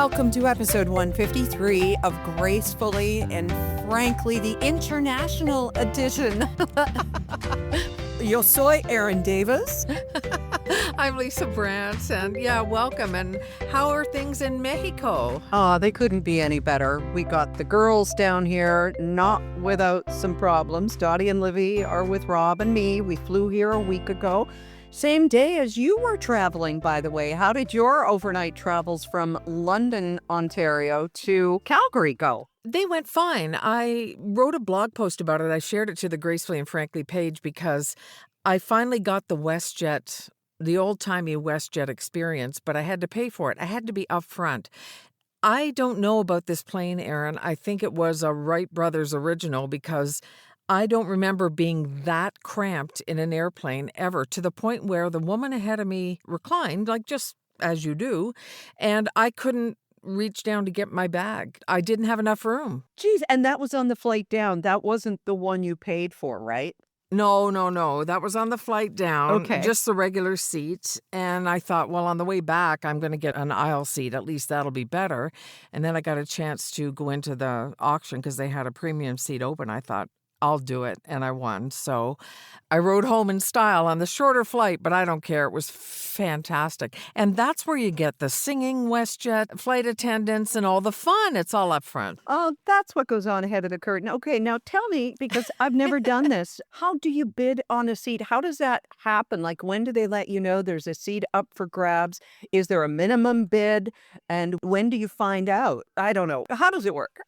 Welcome to episode 153 of Gracefully and frankly the international edition. Yo soy Erin Davis. I'm Lisa Brandt, and welcome. And how are things in Mexico? They couldn't be any better. We got the girls down here, not without some problems. Dottie and Livy are with Rob and me. We flew here a week ago. Same day as you were traveling, by the way. How did your overnight travels from London, Ontario to Calgary go? They went fine. I wrote a blog post about it. I shared it to the Gracefully and Frankly page because I finally got the WestJet, the old-timey WestJet experience, but I had to pay for it. I had to be upfront. I don't know about this plane, Erin. I think it was a Wright Brothers original because I don't remember being that cramped in an airplane ever, to the point where the woman ahead of me reclined, like just as you do, and I couldn't reach down to get my bag. I didn't have enough room. Geez, and that was on the flight down. That wasn't the one you paid for, right? No. That was on the flight down, Okay. just the regular seat. And I thought, well, on the way back, I'm going to get an aisle seat. At least that'll be better. And then I got a chance to go into the auction because they had a premium seat open. I thought, I'll do it. And I won. So I rode home in style on the shorter flight, but I don't care. It was fantastic. And that's where you get the singing WestJet, flight attendants, and all the fun. It's all up front. Oh, that's what goes on ahead of the curtain. Okay, now tell me, because I've never done this, how do you bid on a seat? How does that happen? Like, when do they let you know there's a seat up for grabs? Is there a minimum bid? And when do you find out? I don't know. How does it work?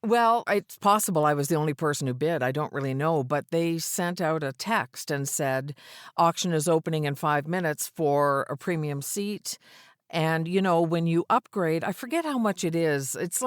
Well, it's possible I was the only person who bid. I don't really know. But they sent out a text and said, auction is opening in 5 minutes for a premium seat. And, you know, when you upgrade, I forget how much it is. It's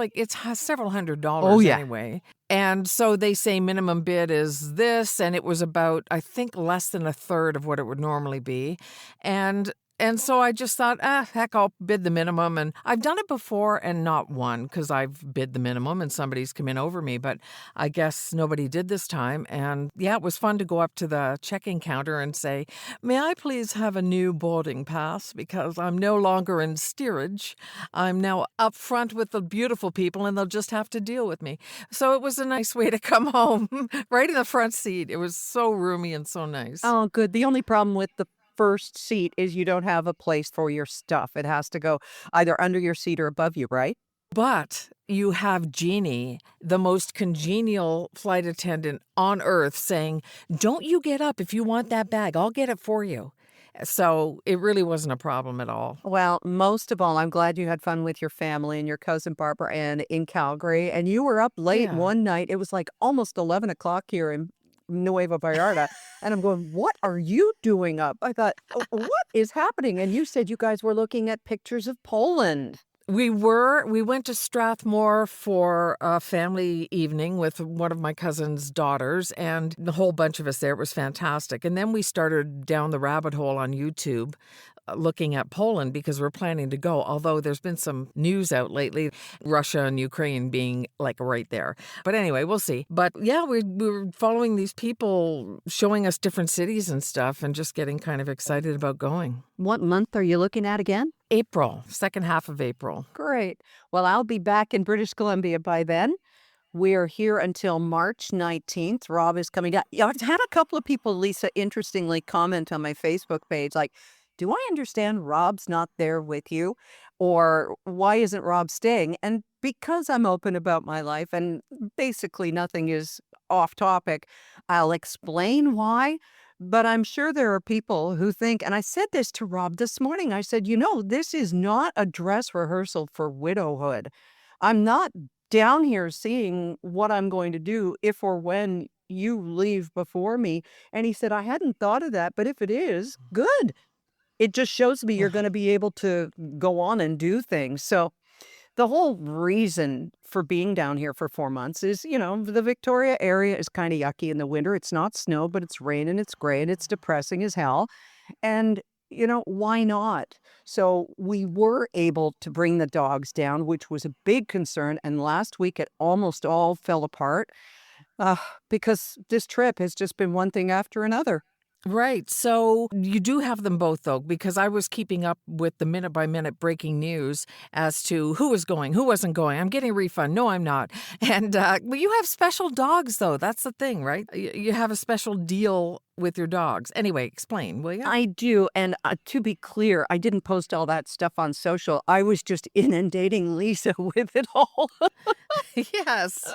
several $100s anyway. And so they say minimum bid is this. And it was about, I think, less than a third of what it would normally be. And so I just thought, heck, I'll bid the minimum. And I've done it before and not won because I've bid the minimum and somebody's come in over me. But I guess nobody did this time. And it was fun to go up to the checking counter and say, may I please have a new boarding pass because I'm no longer in steerage. I'm now up front with the beautiful people and they'll just have to deal with me. So it was a nice way to come home, right in the front seat. It was so roomy and so nice. Oh, good. The only problem with the first seat is you don't have a place for your stuff. It has to go either under your seat or above you, right? But you have Jeannie, the most congenial flight attendant on earth, saying, don't you get up if you want that bag. I'll get it for you. So it really wasn't a problem at all. Well, most of all, I'm glad you had fun with your family and your cousin Barbara Ann in Calgary. And you were up late one night. It was like almost 11 o'clock here in Nueva Vallarta. And I'm going, what are you doing up? I thought, what is happening? And you said you guys were looking at pictures of Poland. We went to Strathmore for a family evening with one of my cousin's daughters and the whole bunch of us there. It was fantastic. And then we started down the rabbit hole on YouTube looking at Poland because we're planning to go, although there's been some news out lately, Russia and Ukraine being like right there. But anyway, we'll see. But we were following these people showing us different cities and stuff and just getting kind of excited about going. What month are you looking at again? April, second half of April. Great. Well, I'll be back in British Columbia by then. We're here until March 19th. Rob is coming down. I've had a couple of people, Lisa, interestingly comment on my Facebook page, like, do I understand Rob's not there with you? Or why isn't Rob staying? And because I'm open about my life and basically nothing is off topic, I'll explain why. But I'm sure there are people who think, and I said this to Rob this morning, I said, this is not a dress rehearsal for widowhood. I'm not down here seeing what I'm going to do if or when you leave before me. And he said, I hadn't thought of that, but if it is, good. It just shows me you're going to be able to go on and do things. So the whole reason for being down here for 4 months is, the Victoria area is kind of yucky in the winter. It's not snow, but it's rain and it's gray and it's depressing as hell. And, why not? So we were able to bring the dogs down, which was a big concern. And last week it almost all fell apart because this trip has just been one thing after another. Right. So you do have them both, though, because I was keeping up with the minute by minute breaking news as to who was going, who wasn't going. I'm getting a refund. No, I'm not. And well, you have special dogs, though. That's the thing, right? You have a special deal with your dogs. Anyway, explain, will you? I do, and, to be clear, I didn't post all that stuff on social. I was just inundating Lisa with it all. Yes.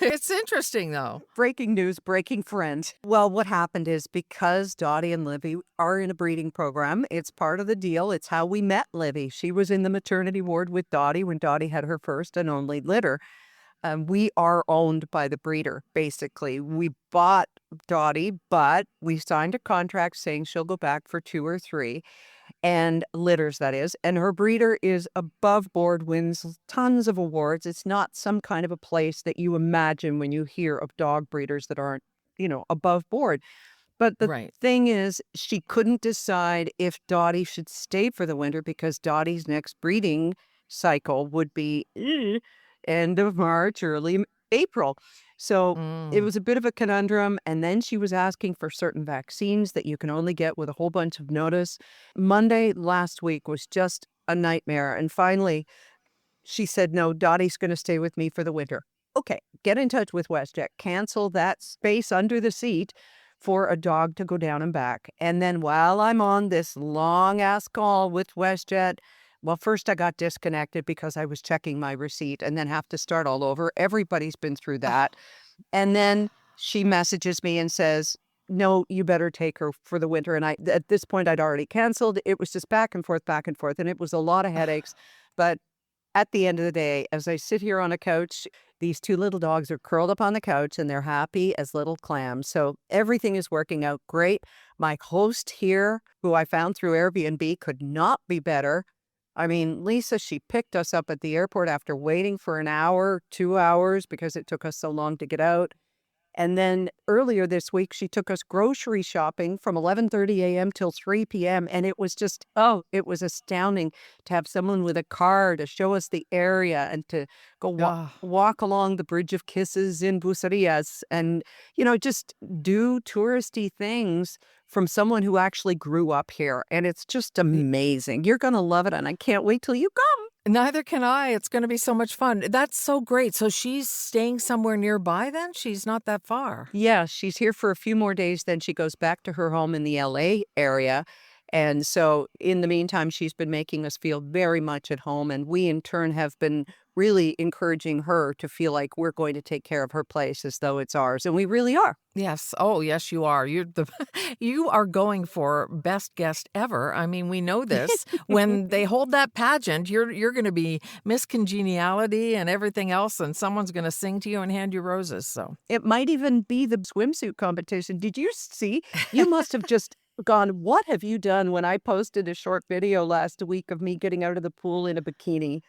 It's interesting, though. Breaking news, breaking friends. Well, what happened is because Dottie and Livy are in a breeding program, it's part of the deal. It's how we met Livy. She was in the maternity ward with Dottie when Dottie had her first and only litter. We are owned by the breeder, basically. We bought Dottie, but we signed a contract saying she'll go back for 2 or 3 and litters, that is. And her breeder is above board, wins tons of awards. It's not some kind of a place that you imagine when you hear of dog breeders that aren't, above board. But the Right. thing is, she couldn't decide if Dottie should stay for the winter because Dottie's next breeding cycle would be end of March, early April. So it Mm. was a bit of a conundrum. And then she was asking for certain vaccines that you can only get with a whole bunch of notice. Monday last week was just a nightmare. And finally, she said, "No, Dottie's gonna stay with me for the winter." Okay, get in touch with WestJet, cancel that space under the seat for a dog to go down and back, and then while I'm on this long-ass call with WestJet, well, first I got disconnected because I was checking my receipt and then have to start all over. Everybody's been through that, and then she messages me and says, "No, you better take her for the winter," and at this point, I'd already canceled. It was just back and forth, and it was a lot of headaches, but at the end of the day, as I sit here on a couch, these 2 little dogs are curled up on the couch and they're happy as little clams. So everything is working out great. My host here, who I found through Airbnb, could not be better. I mean, Lisa, she picked us up at the airport after waiting for an hour, 2 hours because it took us so long to get out. And then earlier this week, she took us grocery shopping from 11:30 a.m. till 3 p.m. And it was just, oh, it was astounding to have someone with a car to show us the area and to go Ah. walk along the Bridge of Kisses in Bucerias and, just do touristy things from someone who actually grew up here. And it's just amazing. You're going to love it. And I can't wait till you come. Neither can I. It's gonna be so much fun. That's so great. So she's staying somewhere nearby then? She's not that far? Yeah, she's here for a few more days, then she goes back to her home in the LA area. And so in the meantime, she's been making us feel very much at home. And we in turn have been really encouraging her to feel like we're going to take care of her place as though it's ours. And we really are. Yes. Oh, yes, you are. You're the you are going for best guest ever. I mean, we know this. When they hold that pageant, you're gonna be Miss Congeniality and everything else, and someone's gonna sing to you and hand you roses, so It might even be the swimsuit competition. Did you see? You must have just gone, what have you done when I posted a short video last week of me getting out of the pool in a bikini?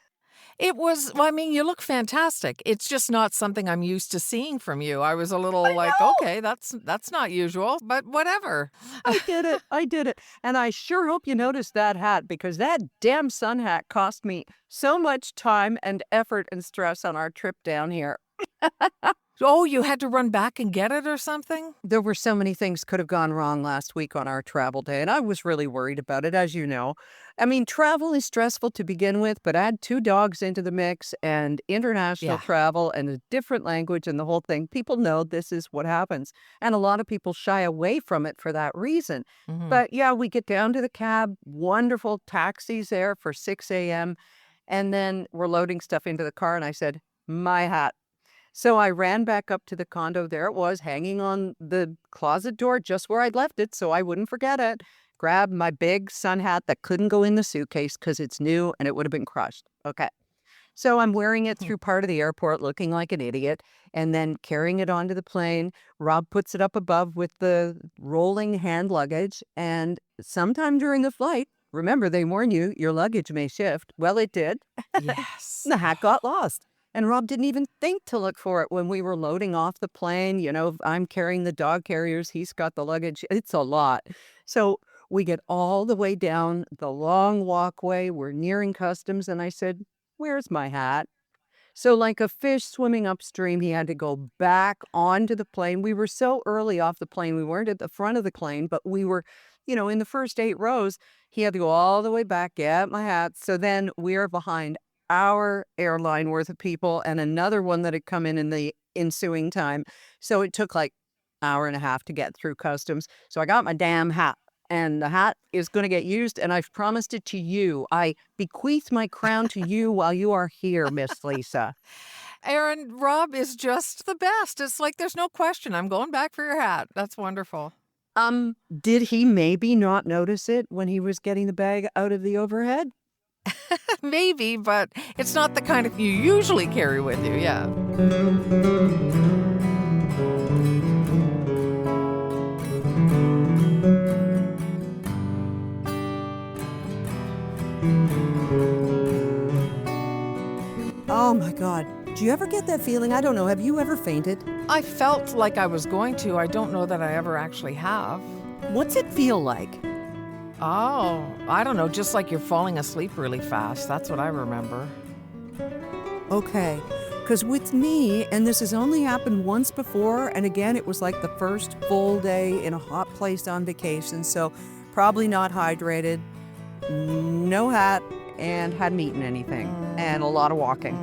it was well, I mean, you look fantastic. It's just not something I'm used to seeing from you. I was a I little like, know. "Okay, that's not usual," but whatever. I did it. I did it. And I sure hope you noticed that hat because that damn sun hat cost me so much time and effort and stress on our trip down here. Oh, you had to run back and get it or something? There were so many things could have gone wrong last week on our travel day, and I was really worried about it, as you know. I mean, travel is stressful to begin with, but add 2 dogs into the mix and international Yeah. travel and a different language and the whole thing. People know this is what happens, and a lot of people shy away from it for that reason. Mhm. But yeah, we get down to the cab, wonderful taxis there for 6 a.m., and then we're loading stuff into the car, and I said, "My hat." So I ran back up to the condo. There it was, hanging on the closet door, just where I'd left it, so I wouldn't forget it. Grabbed my big sun hat that couldn't go in the suitcase because it's new and it would have been crushed. Okay. So I'm wearing it through part of the airport, looking like an idiot, and then carrying it onto the plane. Rob puts it up above with the rolling hand luggage. And sometime during the flight, remember, they warn you your luggage may shift. Well, it did. Yes. The hat got lost. And Rob didn't even think to look for it when we were loading off the plane. I'm carrying the dog carriers, he's got the luggage. It's a lot. So we get all the way down the long walkway. We're nearing customs. And I said, "Where's my hat?" So, like a fish swimming upstream, he had to go back onto the plane. We were so early off the plane. We weren't at the front of the plane, but we were, in the first 8 rows. He had to go all the way back, get my hat. So then we're behind our airline worth of people and another one that had come in the ensuing time. So it took like hour and a half to get through customs. So I got my damn hat. And the hat is going to get used, and I've promised it to you. I bequeath my crown to you while you are here, Miss Lisa. Aaron, Rob is just the best. It's like there's no question. I'm going back for your hat. That's wonderful. Did he maybe not notice it when he was getting the bag out of the overhead? Maybe, but it's not the kind of you usually carry with you. Yeah. Oh my God. Do you ever get that feeling? I don't know. Have you ever fainted? I felt like I was going to. I don't know that I ever actually have. What's it feel like? Oh, I don't know. Just like you're falling asleep really fast. That's what I remember. Okay. Because with me, and this has only happened once before, and again, it was like the first full day in a hot place on vacation, so probably not hydrated, no hat, and hadn't eaten anything, and a lot of walking.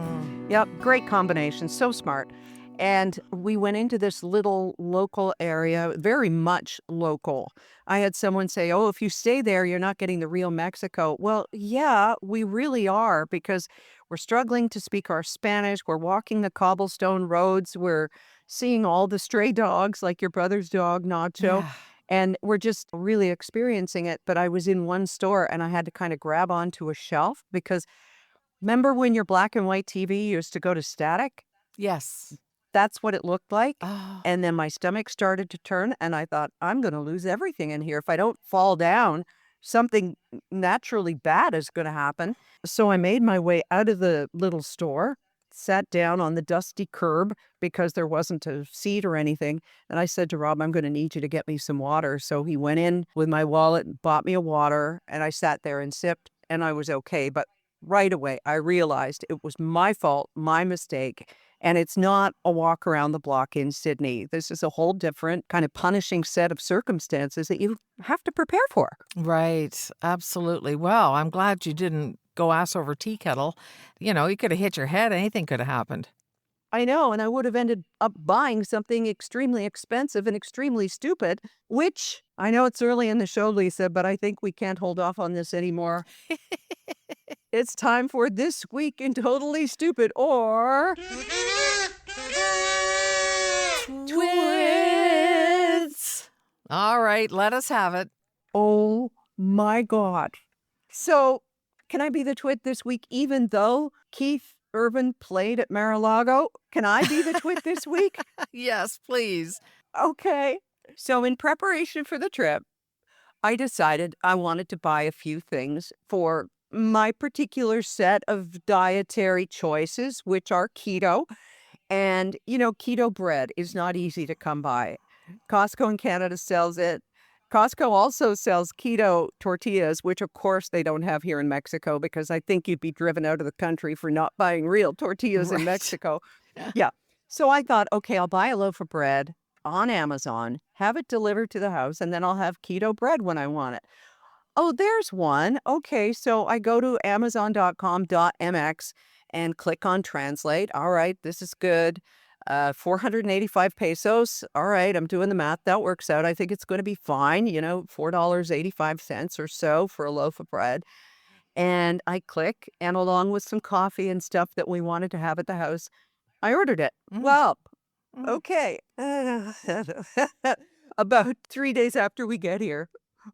Yep, great combination, so smart. And we went into this little local area, very much local. I had someone say, "Oh, if you stay there, you're not getting the real Mexico." Well, yeah, we really are because we're struggling to speak our Spanish. We're walking the cobblestone roads. We're seeing all the stray dogs, like your brother's dog, Nacho. Yeah. And we're just really experiencing it. But I was in one store and I had to kind of grab onto a shelf because remember when your black and white TV used to go to static? Yes. That's what it looked like, Oh, and then my stomach started to turn, and I thought, "I'm gonna lose everything in here. If I don't fall down, something naturally bad is gonna happen." So I made my way out of the little store, sat down on the dusty curb because there wasn't a seat or anything, and I said to Rob, "I'm gonna need you to get me some water." So he went in with my wallet and bought me a water, and I sat there and sipped, and I was okay, but right away, I realized it was my fault, my mistake, and it's not a walk around the block in Sydney. This is a whole different kind of punishing set of circumstances that you have to prepare for. right. Absolutely. Well, I'm glad you didn't go ass over tea kettle. You could have hit your head. Anything could have happened. I know, and I would have ended up buying something extremely expensive and extremely stupid, which I know it's early in the show, Lisa, but I think we can't hold off on this anymore. It's time for This Week in Totally Stupid or Twits. All right, let us have it. Oh my God. So, can I be the twit this week, even though Keith Urban played at Mar-a-Lago? Can I be the twit this week? Yes, please. Okay. So, in preparation for the trip, I decided I wanted to buy a few things for my particular set of dietary choices, which are keto. And, keto bread is not easy to come by. Costco in Canada sells it. Costco also sells keto tortillas, which of course they don't have here in Mexico because I think you'd be driven out of the country for not buying real tortillas in Right. Mexico. Yeah. So I thought, okay, I'll buy a loaf of bread on Amazon, have it delivered to the house, and then I'll have keto bread when I want it. Oh, there's one. Okay, so I go to amazon.com.mx and click on translate. All right, this is good. 485 pesos. All right, I'm doing the math. That works out. I think it's going to be fine, $4.85 or so for a loaf of bread. And I click, and along with some coffee and stuff that we wanted to have at the house, I ordered it. Mm, Well, mm. okay. About 3 days after we get here,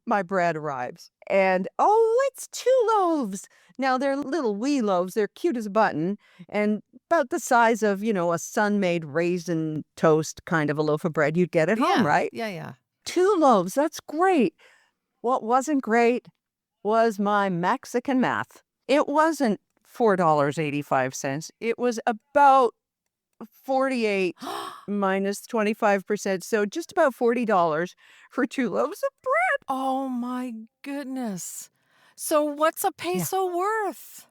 my bread arrives. And oh, it's 2 loaves. Now they're little wee loaves. They're cute as a button and about the size of, a sun-made raisin toast kind of a loaf of bread you'd get at home, Yeah, right? yeah, yeah. 2 loaves. That's great. What wasn't great was my Mexican math. It wasn't $4.85. It was about 48 minus 25%, so just about $40 for 2 loaves of bread. Oh my goodness. So what's a Yeah. peso worth?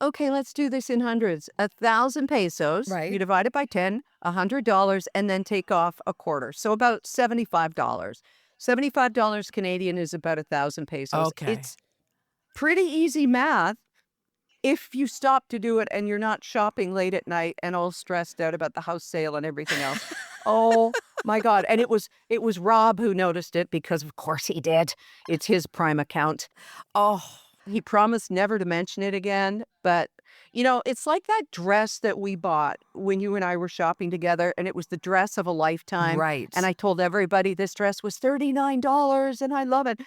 Okay, let's do this in hundreds. 1,000 pesos, you Right. divide it by 10, $100, and then take off a quarter. So about $75. $75 Canadian is about 1,000 pesos. Okay. It's pretty easy math if you stop to do it and you're not shopping late at night and all stressed out about the house sale and everything else. Oh my God. And it was Rob who noticed it because of course he did. It's his Prime account. Oh, He promised never to mention it again, but, it's like that dress that we bought when you and I were shopping together, and it was the dress of a lifetime, and right. I told everybody this dress was $39 and I love it.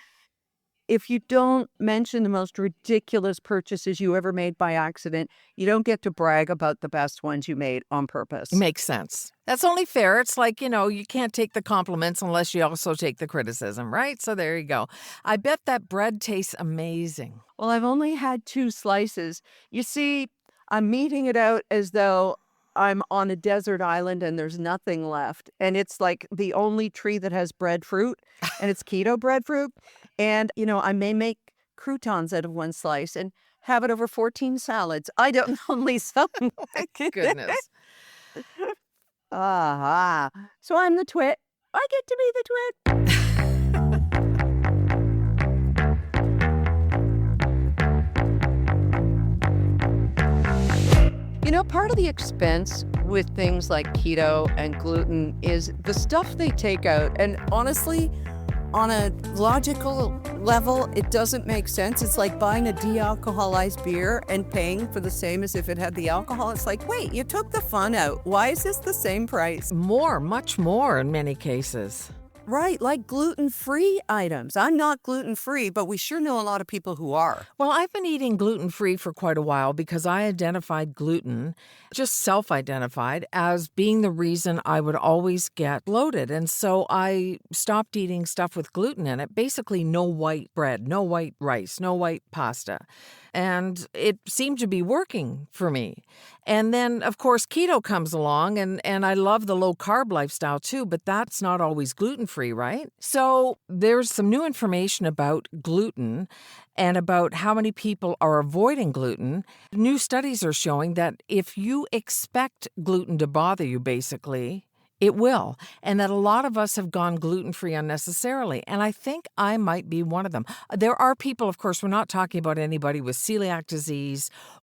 If you don't mention the most ridiculous purchases you ever made by accident, you don't get to brag about the best ones you made on purpose. Makes sense. That's only fair. It's like, you can't take the compliments unless you also take the criticism, right? So there you go. I bet that bread tastes amazing. Well, I've only had 2 slices. You see, I'm meeting it out as though I'm on a desert island and there's nothing left, and it's, like, the only tree that has breadfruit, and it's keto breadfruit, and, I may make croutons out of 1 slice and have it over 14 salads. I don't know, Lisa. Goodness. Aha. So I'm the twit. I get to be the twit. Part of the expense with things like keto and gluten is the stuff they take out. And honestly, on a logical level, it doesn't make sense. It's like buying a de-alcoholized beer and paying for the same as if it had the alcohol. It's like, wait, you took the fun out. Why is this the same price? More, much more in many cases. Right, like gluten-free items. I'm not gluten-free, but we sure know a lot of people who are. Well, I've been eating gluten-free for quite a while because I identified gluten, just self-identified, as being the reason I would always get bloated. And so I stopped eating stuff with gluten in it, basically no white bread, no white rice, no white pasta. And it seemed to be working for me. And then, of course, keto comes along, and I love the low-carb lifestyle too, but that's not always gluten-free, right? So there's some new information about gluten and about how many people are avoiding gluten. New studies are showing that if you expect gluten to bother you, basically, it will, and that a lot of us have gone gluten-free unnecessarily, and I think I might be one of them. There are people, of course, we're not talking about anybody with celiac disease.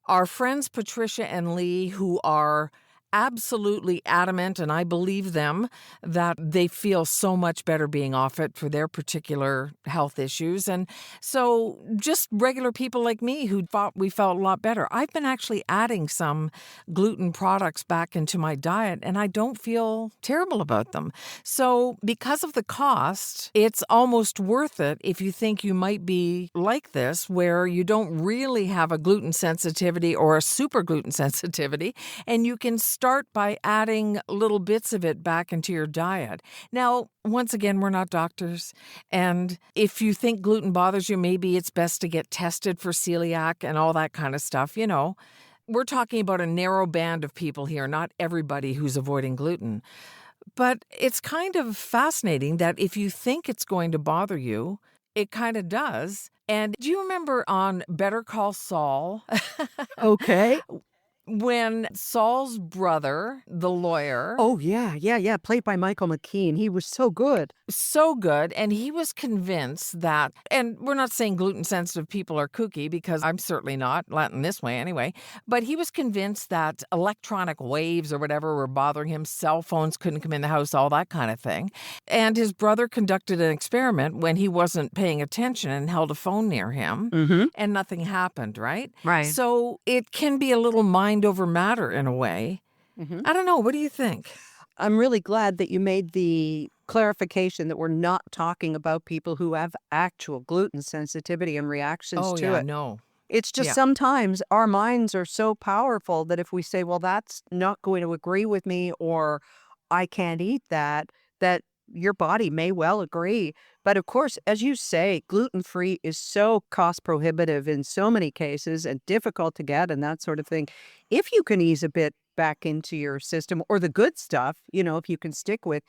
Our friends Patricia and Lee, who are absolutely adamant, and I believe them, that they feel so much better being off it for their particular health issues. And so just regular people like me who thought we felt a lot better. I've been actually adding some gluten products back into my diet, and I don't feel terrible about them. So because of the cost, it's almost worth it if you think you might be like this, where you don't really have a gluten sensitivity or a super gluten sensitivity, and you can start by adding little bits of it back into your diet. Now, once again, we're not doctors, and if you think gluten bothers you, maybe it's best to get tested for celiac and all that kind of stuff, We're talking about a narrow band of people here, not everybody who's avoiding gluten. But it's kind of fascinating that if you think it's going to bother you, it kind of does. And do you remember on Better Call Saul? Okay. When Saul's brother, the lawyer, Oh, yeah, yeah, yeah, played by Michael McKean. He was so good. so good, and he was convinced that, and we're not saying gluten-sensitive people are kooky, because I'm certainly not, not in this way anyway, but he was convinced that electronic waves or whatever were bothering him, cell phones couldn't come in the house, all that kind of thing. And his brother conducted an experiment when he wasn't paying attention and held a phone near him, Mhm. and nothing happened, right? Right. So it can be a little mind over matter in a way. Mhm. I don't know, what do you think? I'm really glad that you made the clarification that we're not talking about people who have actual gluten sensitivity and reactions Oh, to yeah, it. no. It's just Yeah. sometimes our minds are so powerful that if we say, well, that's not going to agree with me, or I can't eat that, that your body may well agree. But of course, as you say, gluten free is so cost prohibitive in so many cases and difficult to get and that sort of thing. If you can ease a bit back into your system or the good stuff, if you can stick with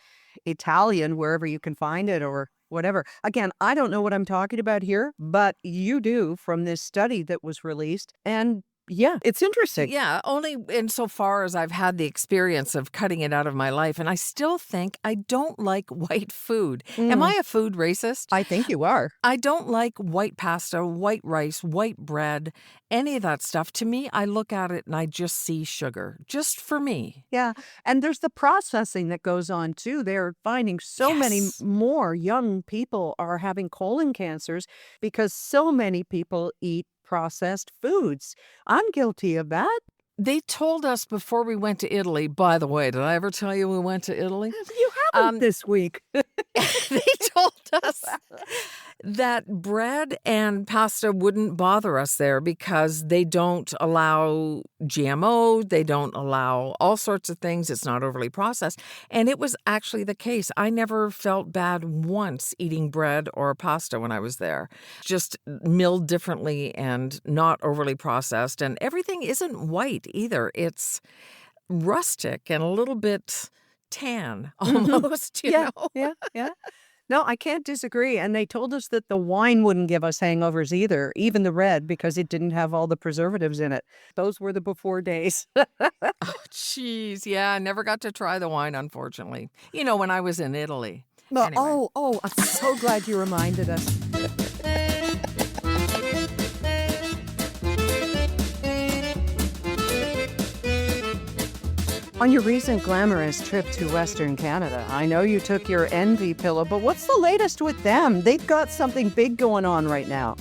Italian wherever you can find it or whatever. Again, I don't know what I'm talking about here, but you do from this study that was released. And Yeah, it's interesting. Yeah, only insofar as I've had the experience of cutting it out of my life, and I still think I don't like white food. Am Mm, I a food racist? I think you are. I don't like white pasta, white rice, white bread, any of that stuff. To me, I look at it and I just see sugar, just for me. Yeah, and there's the processing that goes on too. They're finding so many Yes. more young people are having colon cancers because so many people eat processed foods. I'm guilty of that. They told us before we went to Italy, by the way, did I ever tell you we went to Italy? You haven't Um, this week. they told us that bread and pasta wouldn't bother us there because they don't allow GMO, they don't allow all sorts of things. It's not overly processed. And it was actually the case. I never felt bad once eating bread or pasta when I was there. Just milled differently and not overly processed. And everything isn't white either. It's rustic and a little bit tan Mhm. almost, you Yeah, know? yeah, yeah. No, I can't disagree. And they told us that the wine wouldn't give us hangovers either, even the red, because it didn't have all the preservatives in it. Those were the before days. Oh, jeez. Yeah, I never got to try the wine, unfortunately. When I was in Italy. Well, Anyway. I'm so glad you reminded us. On your recent glamorous trip to Western Canada, I know you took your envy pillow, but what's the latest with them? They've got something big going on right now.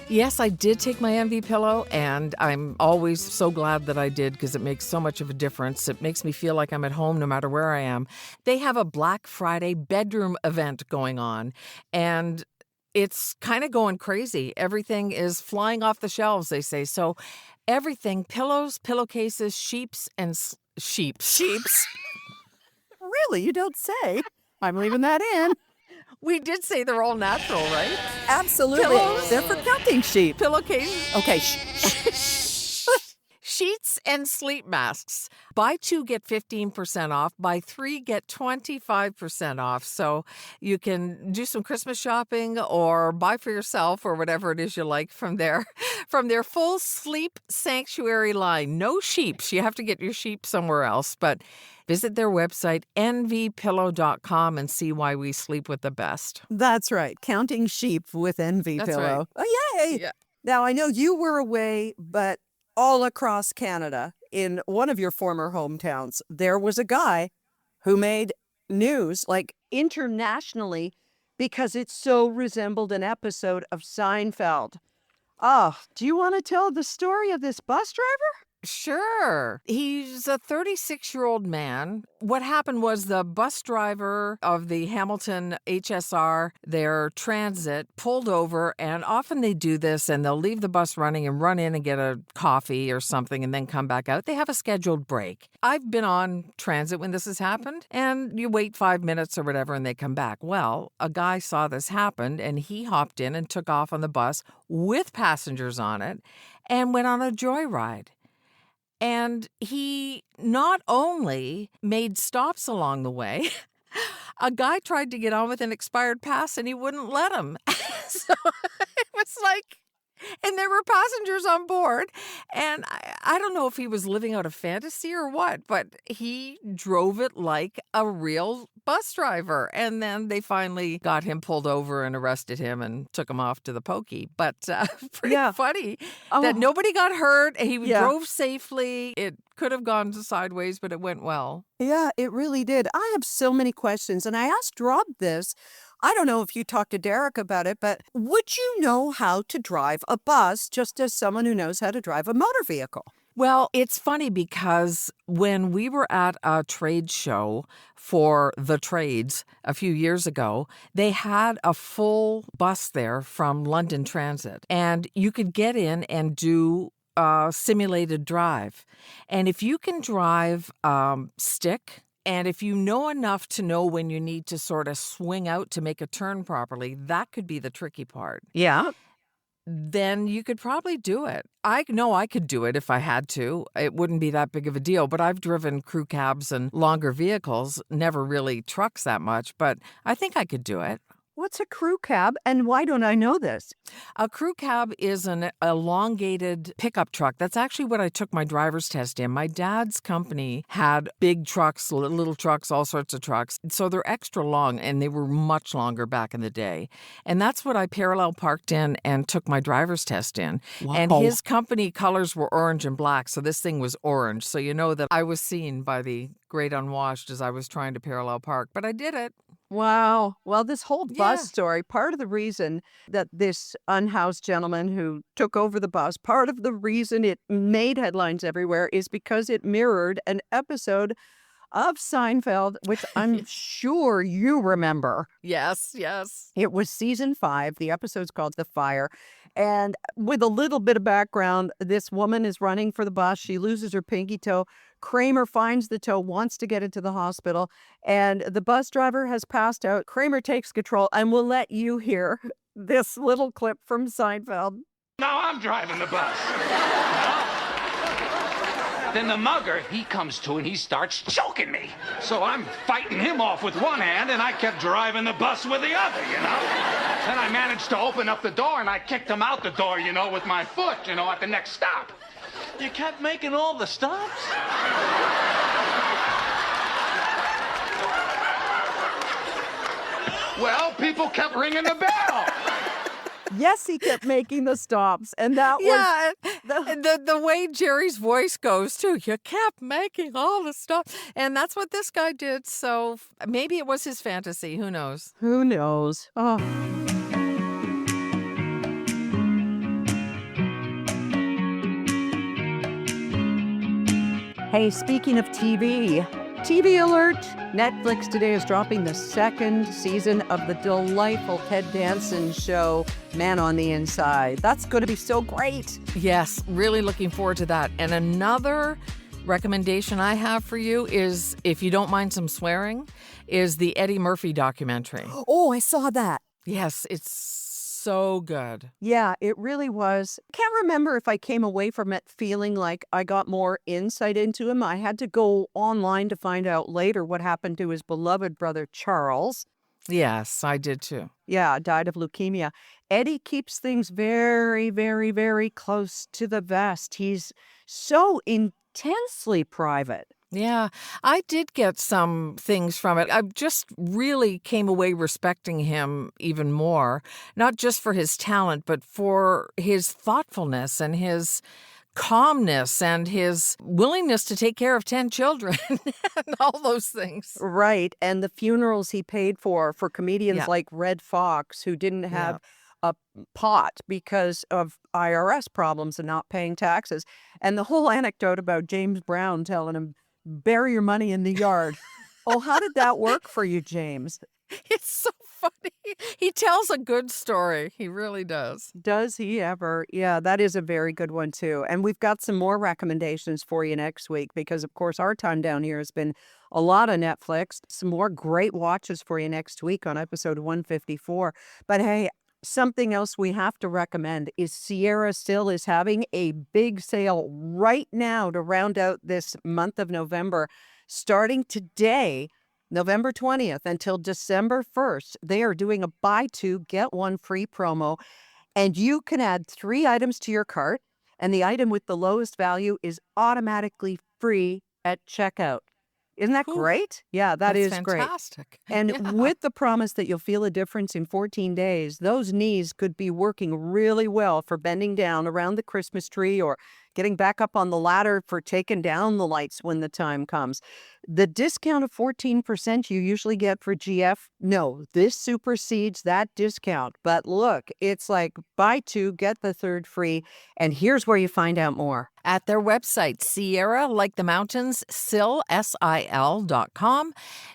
Yes, I did take my envy pillow, and I'm always so glad that I did because it makes so much of a difference. It makes me feel like I'm at home no matter where I am. They have a Black Friday bedroom event going on, and it's kind of going crazy. Everything is flying off the shelves, they say. So everything, pillows, pillowcases, sheeps. Really? You don't say. I'm leaving that in. We did say they're all natural, right? Absolutely. They're Pillows, for counting sheep. pillowcases, Okay. sheets, and sleep masks. Buy 2, get 15% off. Buy 3, get 25% off. So you can do some Christmas shopping or buy for yourself or whatever it is you like from their full sleep sanctuary line. No sheeps. You have to get your sheep somewhere else, but visit their website, nvpillow.com, and see why we sleep with the best. That's right. Counting sheep with envy That's right. pillow. Oh, yay. Yeah. Now, I know you were away, but all across Canada, in one of your former hometowns, there was a guy who made news, like internationally, because it so resembled an episode of Seinfeld. Ah, do you want to tell the story of this bus driver? Sure. He's a 36-year-old man. What happened was the bus driver of the Hamilton HSR, their transit, pulled over, and often they do this and they'll leave the bus running and run in and get a coffee or something and then come back out. They have a scheduled break. I've been on transit when this has happened, and you wait 5 minutes or whatever and they come back. Well, a guy saw this happen and he hopped in and took off on the bus with passengers on it and went on a joyride. And he not only made stops along the way, a guy tried to get on with an expired pass and he wouldn't let him. So it was like, and there were passengers on board. And I don't know if he was living out a fantasy or what, but he drove it like a real bus driver. And then they finally got him pulled over and arrested him and took him off to the pokey. But pretty Yeah. funny that Oh, nobody got hurt. He yeah. drove safely. It could have gone sideways, but it went well. Yeah, it really did. I have so many questions, and I asked Rob this. I don't know if you talked to Derek about it, but would you know how to drive a bus just as someone who knows how to drive a motor vehicle? Well, it's funny because when we were at a trade show for the trades a few years ago, they had a full bus there from London Transit, and you could get in and do a simulated drive. And if you can drive stick, and if you know enough to know when you need to sort of swing out to make a turn properly, that could be the tricky part. Yeah. Then you could probably do it. I know I could do it if I had to. It wouldn't be that big of a deal, but I've driven crew cabs and longer vehicles, never really trucks that much, but I think I could do it. What's a crew cab, and why don't I know this? A crew cab is an elongated pickup truck. That's actually what I took my driver's test in. My dad's company had big trucks, little trucks, all sorts of trucks. So they're extra long, and they were much longer back in the day. And that's what I parallel parked in and took my driver's test in. And Wow. his company colors were orange and black, so this thing was orange. So you know that I was seen by the great unwashed as I was trying to parallel park, but I did it. Wow. Well, this whole bus Yeah. story, part of the reason that this unhoused gentleman who took over the bus, part of the reason it made headlines everywhere is because it mirrored an episode of Seinfeld, which I'm sure you remember. Yes, yes. It was season 5. The episode's called The Fire. And with a little bit of background, this woman is running for the bus. She loses her pinky toe. Kramer finds the toe, wants to get it to the hospital, and the bus driver has passed out. Kramer takes control, and we'll let you hear this little clip from Seinfeld. Now I'm driving the bus. Then the mugger, he comes to and he starts choking me. So I'm fighting him off with one hand and I kept driving the bus with the other, you know? Then I managed to open up the door and I kicked him out the door, you know, with my foot, you know, at the next stop. You kept making all the stops? Well, people kept ringing the bell. Yes, he kept making the stops, and that was Yeah, the and the way Jerry's voice goes too. You kept making all the stuff, and that's what this guy did. So maybe it was his fantasy. Who knows? who knows? Oh. Hey, speaking of TV alert! Netflix today is dropping the 2nd season of the delightful Ted Danson show, Man on the Inside. That's going to be so great. Yes, really looking forward to that. And another recommendation I have for you is, if you don't mind some swearing, is the Eddie Murphy documentary. Oh, I saw that. Yes, it's so good. Yeah, it really was. Can't remember if I came away from it feeling like I got more insight into him. I had to go online to find out later what happened to his beloved brother, Charles. Yes, I did too. Yeah, died of leukemia. Eddie keeps things very, very, very close to the vest. He's so intensely private. Yeah, I did get some things from it. I just really came away respecting him even more, not just for his talent, but for his thoughtfulness and his calmness and his willingness to take care of 10 children and all those things. Right. And the funerals he paid for comedians Yeah. like Red Fox, who didn't Yeah. have a pot because of IRS problems and not paying taxes. And the whole anecdote about James Brown telling him, bury your money in the yard. Oh, how did that work for you, James? It's so funny. He tells a good story. He really does. Does he ever? Yeah, that is a very good one, too. And we've got some more recommendations for you next week because, of course, our time down here has been a lot of Netflix. Some more great watches for you next week on episode 154. But hey, something else we have to recommend is Sierra Still is having a big sale right now to round out this month of November. Starting today, November 20th until December 1st, they are doing a buy two, get one free promo. And you can add 3 items to your cart, and the item with the lowest value is automatically free at checkout. Isn't that Whew. great? Yeah, that That's is great. fantastic. And Yeah. with the promise that you'll feel a difference in 14 days, those knees could be working really well for bending down around the Christmas tree or getting back up on the ladder for taking down the lights when the time comes. The discount of 14% you usually get for GF, no, this supersedes that discount. But look, it's like buy 2, get the 3rd free. And here's where you find out more. At their website, Sierra, like the mountains, SIL.com.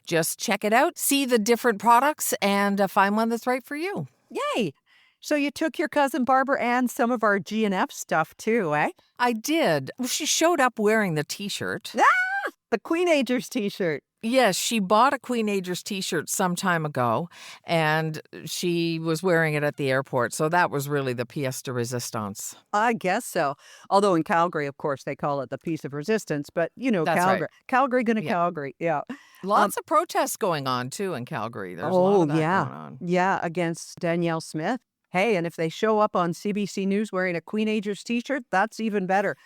Just check it out, see the different products, and find one that's right for you. Yay! So you took your cousin Barbara and some of our G&F stuff too, eh? I did. Well, she showed up wearing the T-shirt. The Queenagers t-shirt. Yes, she bought a Queenagers t-shirt some time ago, and she was wearing it at the airport, so that was really the pièce de résistance. I guess so. Although in Calgary, of course, they call it the piece of resistance, but That's right. Calgary gonna Yeah. Calgary, yeah. Um, Lots of protests going on, too, in Calgary. There's a lot oh, of that yeah. going on. Yeah, against Danielle Smith. Hey, and if they show up on CBC News wearing a Queenagers t-shirt, that's even better.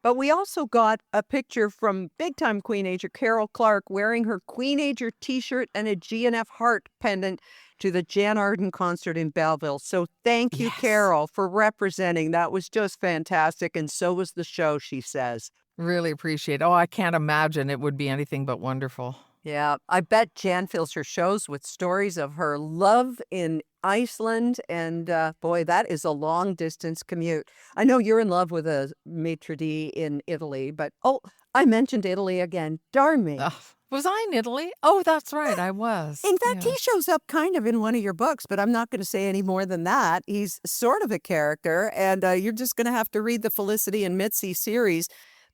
But we also got a picture from big-time Queenager Carol Clark wearing her Queenager t-shirt and a GNF heart pendant to the Jan Arden concert in Belleville. So thank you, Yes. Carol, for representing. That was just fantastic, and so was the show, she says. Really appreciate it. Oh, I can't imagine it would be anything but wonderful. Yeah, I bet Jan fills her shows with stories of her love in Iceland, and boy, that is a long distance commute. I know you're in love with a maitre d' in Italy, but oh, I mentioned Italy again. Darn me. Ugh. Was I in Italy? Oh, that's right, I was. In fact, Yeah. he shows up kind of in one of your books, but I'm not going to say any more than that. He's sort of a character, and you're just going to have to read the Felicity and Mitzi series.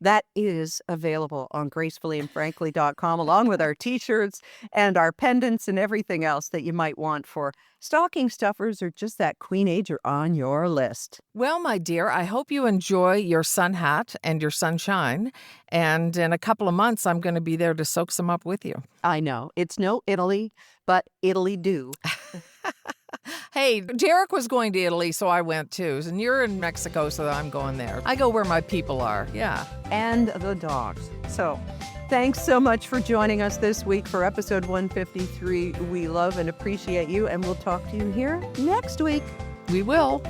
That is available on gracefullyandfrankly.com, along with our t-shirts and our pendants and everything else that you might want for stocking stuffers or just that queenager on your list. Well, my dear, I hope you enjoy your sun hat and your sunshine. And in a couple of months, I'm going to be there to soak some up with you. I know, it's no Italy, but Italy do. Hey, Derek was going to Italy, so I went too. And you're in Mexico, so I'm going there. I go where my people are. Yeah. And the dogs. So thanks so much for joining us this week for episode 153. We love and appreciate you, and we'll talk to you here next week. We will.